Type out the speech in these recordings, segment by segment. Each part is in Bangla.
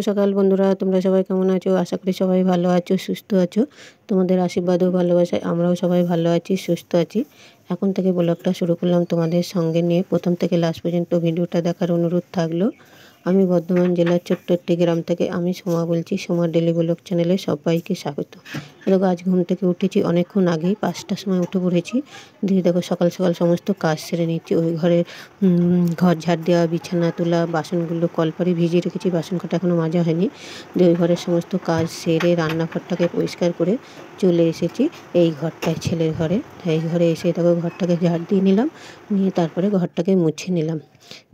সকাল বন্ধুরা, তোমরা সবাই কেমন আছো? আশা করি সবাই ভালো আছো, সুস্থ আছো। তোমাদের আশীর্বাদ ও ভালোবাসায় আমরাও সবাই ভালো আছি, সুস্থ আছি। এখন থেকে ব্লগটা শুরু করলাম তোমাদের সঙ্গে নিয়ে। প্রথম থেকে লাস্ট পর্যন্ত ভিডিওটা দেখার অনুরোধ থাকলো। আমি বর্ধমান জেলার ছোট্ট একটি গ্রাম থেকে আমি সোমা বলছি। সোমা ডেলি ব্লগ চ্যানেলে সবাইকে স্বাগত। দেখো, আজ ঘুম থেকে উঠেছি অনেকক্ষণ আগেই, 5টার সময় উঠে পড়েছি। দিয়ে দেখো সকাল সকাল সমস্ত কাজ সেরে নিচ্ছি। ওই ঘরের ঘর ঝাড় দেওয়া, বিছানা তোলা, বাসনগুলো কলপারে ভিজিয়ে রেখেছি, বাসন কটা এখনও মাজা হয়নি। দিয়ে ওই ঘরের সমস্ত কাজ সেরে রান্নাঘরটাকে পরিষ্কার করে চলে এসেছি এই ঘরটায়, ছেলের ঘরে। এই ঘরে এসে দেখো ঘরটাকে ঝাড় দিয়ে নিলাম, নিয়ে তারপরে ঘরটাকে মুছে নিলাম।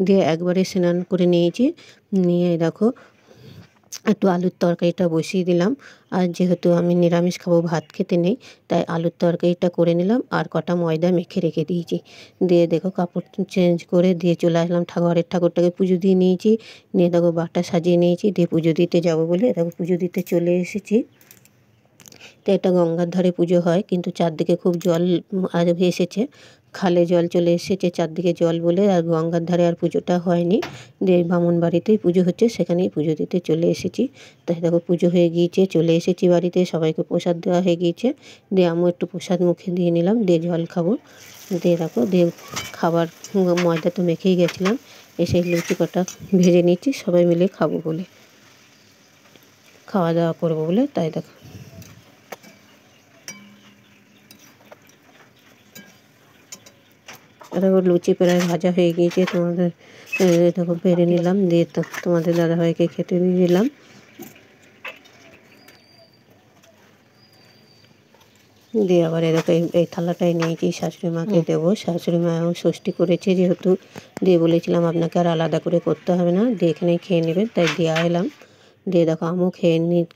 দিয়ে একবারে স্নান করে নিয়েছি। নিয়ে দেখো একটু আলুর তরকারিটা বসিয়ে দিলাম। আর যেহেতু আমি নিরামিষ খাবো, ভাত খেতে নেই, তাই আলুর তরকারিটা করে নিলাম আর কটা ময়দা মেখে রেখে দিয়েছি। দিয়ে দেখো কাপড় চেঞ্জ করে দিয়ে চলে আসলাম, ঘরের ঠাকুরটাকে পুজো দিয়ে নিয়েছি। নিয়ে দেখো বাটা সাজিয়ে নিয়েছি, দিয়ে পুজো দিতে যাবো বলে দেখো পুজো দিতে চলে এসেছি। তো এটা গঙ্গার ধারে পুজো হয়, কিন্তু চারদিকে খুব জল আর এসেছে, খালে জল চলে এসেছে চারদিকে জল বলে, আর গঙ্গার ধারে আর পুজোটা হয়নি। দিয়ে বামুন বাড়িতেই পুজো হচ্ছে, সেখানেই পুজো দিতে চলে এসেছি। তাই দেখো পুজো হয়ে গিয়েছে, চলে এসেছি বাড়িতে, সবাইকে প্রসাদ দেওয়া হয়ে গিয়েছে। দিয়ে আমিও একটু প্রসাদ মুখে দিয়ে নিলাম, দিয়ে জল খাবো। দিয়ে দেখো দিয়ে খাবার ময়দা তো মেখেই গেছিলাম, এসে লুচি কটা ভেজে নিচ্ছি সবাই মিলে খাবো বলে, খাওয়া দাওয়া করবো বলে। তাই দেখো দেখো লুচি প্রায় ভাজা হয়ে গিয়েছে, তোমাদের দেখো বেড়ে নিলাম, দিয়ে তো তোমাদের দাদাভাইকে খেতে দিয়ে দিলাম। দিয়ে আবার এরকম এই থালাটাই নিয়েছি, শাশুড়ি মাকে দেবো। শাশুড়ি মাও ষষ্ঠী করেছে যেহেতু, দিয়ে বলেছিলাম আপনাকে আর আলাদা করে করতে হবে না, দিয়ে এখানেই খেয়ে নেবেন, তাই দেওয়া এলাম। দিয়ে দেখো আমিও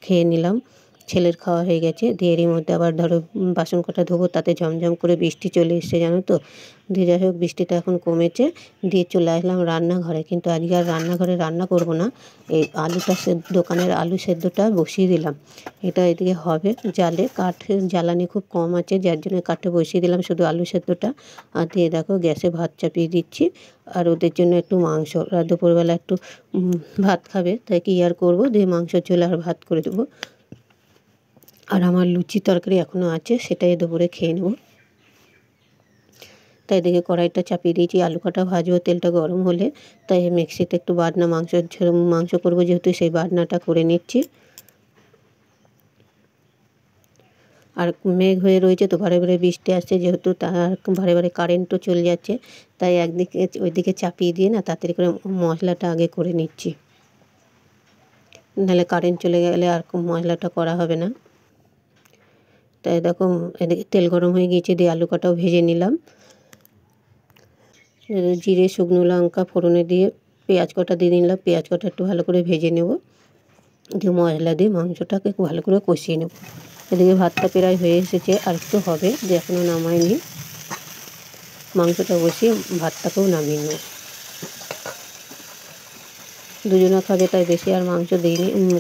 খেয়ে নিলাম। ছেলের খাওয়া হয়ে গেছে। দিয়ে এরই মধ্যে আবার ধরো বাসন কটা ধোবো, তাতে ঝমঝম করে বৃষ্টি চলে এসছে জানো তো। দিয়ে যাই হোক বৃষ্টিটা এখন কমেছে। দিয়ে চলে আসলাম রান্নাঘরে, কিন্তু আজকে আর রান্নাঘরে রান্না করব না। এই আলুটা দোকানের আলু সেদ্ধটা বসিয়ে দিলাম, এটা এদিকে হবে জালে। কাঠের জ্বালানি খুব কম আছে, যার জন্য কাঠে বসিয়ে দিলাম শুধু আলু সেদ্ধটা। আর দিয়ে দেখো গ্যাসে ভাত চাপিয়ে দিচ্ছি, আর ওদের জন্য একটু মাংস, ওরা দুপুরবেলা একটু ভাত খাবে, তাই কি আর করবো, দিয়ে মাংস ঝোলে আর ভাত করে দেবো। আর আমার লুচি তরকারি এখনও আছে, সেটাই দুপুরে খেয়ে নেব। তাই দেখে কড়াইটা চাপিয়ে দিয়েছি, আলু কটা ভাজবো, তেলটা গরম হলে। তাই মিক্সিতে একটু বাটনা মাংস করবো যেহেতু, সেই বাটনাটা করে নিচ্ছি। আর মেঘ হয়ে রয়েছে তো, বারে বারে বৃষ্টি আসছে যেহেতু, তার বারে বারে কারেন্টও চলে যাচ্ছে। তাই একদিকে ওইদিকে চাপিয়ে দিয়ে না তাড়াতাড়ি করে মশলাটা আগে করে নিচ্ছি, নাহলে কারেন্ট চলে গেলে আর মশলাটা করা হবে না। তাই দেখো এদিকে তেল গরম হয়ে গিয়েছে, দিয়ে আলু কটাও ভেজে নিলাম। জিরে শুকনো লঙ্কা ফোড়নে দিয়ে পেঁয়াজ কটা দিয়ে নিলাম, পেঁয়াজ কটা একটু ভালো করে ভেজে নেব। দিয়ে মশলা দিয়ে মাংসটাকে ভালো করে কষিয়ে নেব। এদিকে ভাতটা প্রায় হয়ে এসেছে, আর একটু হবে, যে এখনও নামাইনি। মাংসটা বসিয়ে ভাতটাকেও নামিয়ে নেব। দুজনা খাবে তাই বেশি আর মাংস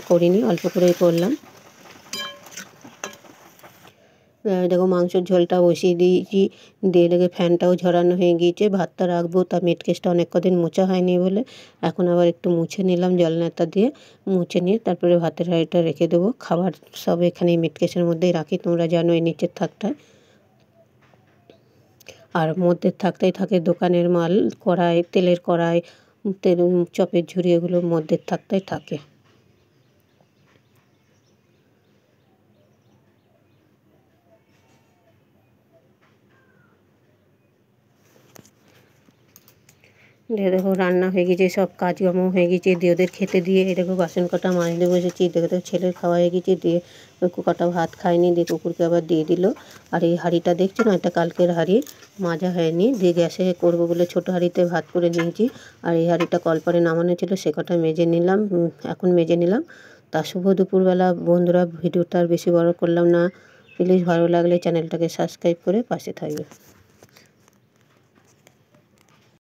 করিনি, অল্প করেই করলাম। দেখো মাংসের ঝোলটা বসিয়ে দিয়েছি, দিয়ে দেখে ফ্যানটাও ঝরানো হয়ে গিয়েছে। ভাতটা রাখবো, তা মিটকেসটা অনেক কদিন মোছা হয়নি বলে এখন আবার একটু মুছে নিলাম, জল নেতা দিয়ে মুছে নিয়ে তারপরে ভাতের হাঁড়িটা রেখে দেবো। খাবার সব এখানেই মিটকেসের মধ্যেই রাখি, তোমরা জানো এই নিচের থাকটায়। আর মধ্যের থাকতেই থাকে দোকানের মাল, কড়াই, তেলের কড়াই, তেল, চপের ঝুড়ি, এগুলো মধ্যের থাকতেই থাকে। দিয়ে দেখো রান্না হয়ে গেছে, সব কাজকর্ম হয়ে গেছে, দিয়ে ওদের খেতে দিয়ে দেখো বাসন কটা মাজতে বসেছি। দেখো তো ছেলের খাওয়া হয়ে গেছে, দিয়ে ওই কটা ভাত খায়নি, দিয়ে কুকুরকে আবার দিয়ে দিল। আর এই হাঁড়িটা দেখছো না, এটা কালকের হাঁড়ি, মাজা হয়নি, দিয়ে গ্যাসে করবো বলে ছোটো হাঁড়িতে ভাত করে নিয়েছি। আর এই হাঁড়িটা কলপারে নামানো ছিল, সে কটা মেজে নিলাম, এখন মেজে নিলাম। তা শুভ দুপুরবেলা বন্ধুরা, ভিডিওটা আর বেশি বড় করলাম না। প্লিজ ভালো লাগলে চ্যানেলটাকে সাবস্ক্রাইব করে পাশে থাকবে।